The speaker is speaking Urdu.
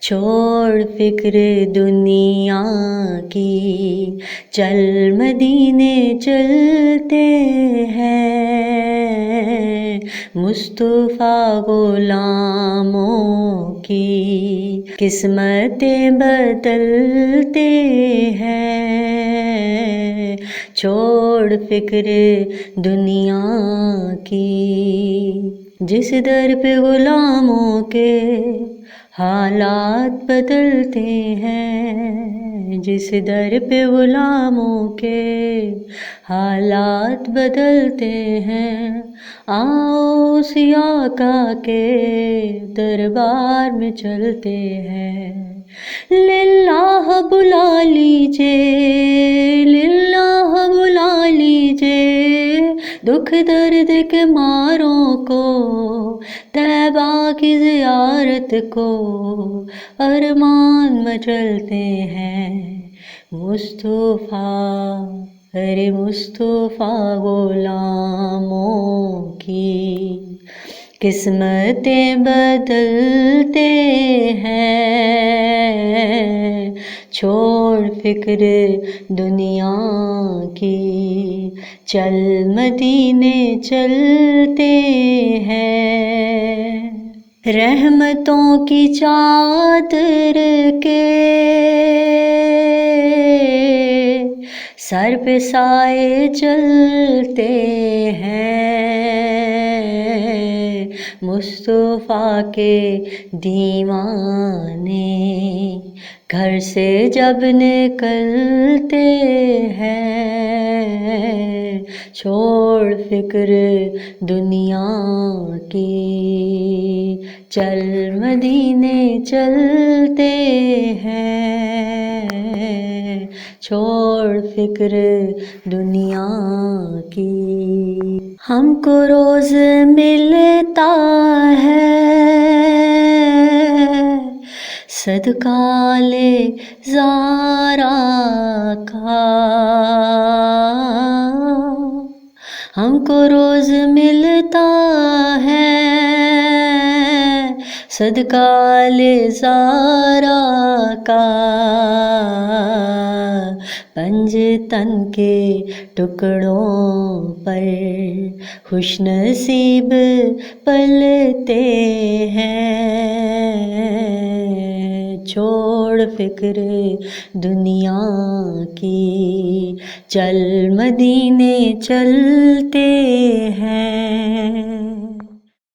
چھوڑ فکر دنیا کی، چل مدینے چلتے ہیں، مصطفیٰ غلاموں کی قسمتیں بدلتے ہیں، چھوڑ فکر دنیا کی۔ جس در پہ غلاموں کے حالات بدلتے ہیں، جس در پہ غلاموں کے حالات بدلتے ہیں، آؤ اس آقا کے دربار میں چلتے ہیں، للہ بلا لیجے، للہ بلا لیجے، دکھ درد کے ماروں کو، طیبہ کی زیارت کو، ارمان مچلتے ہیں، مصطفیٰ ارے مصطفیٰ غلاموں کی قسمتیں بدلتے ہیں، چھوڑ فکر دنیا کی، چل مدینے چلتے ہیں، رحمتوں کی چادر کے سر پہ سائے چلتے ہیں، مصطفیٰ کے دیوانے گھر سے جب نکلتے ہیں، چھوڑ فکر دنیا کی، چل مدینے چلتے ہیں، چھوڑ فکر دنیا کی۔ ہم کو روز ملتا ہے صدقہ لے زارا کا، ہم کو روز ملتا ہے صدقہ لے زارا کا، پنج تن کے ٹکڑوں پر خوش نصیب پلتے ہیں، چھوڑ فکر دنیا کی، چل مدینے چلتے ہیں۔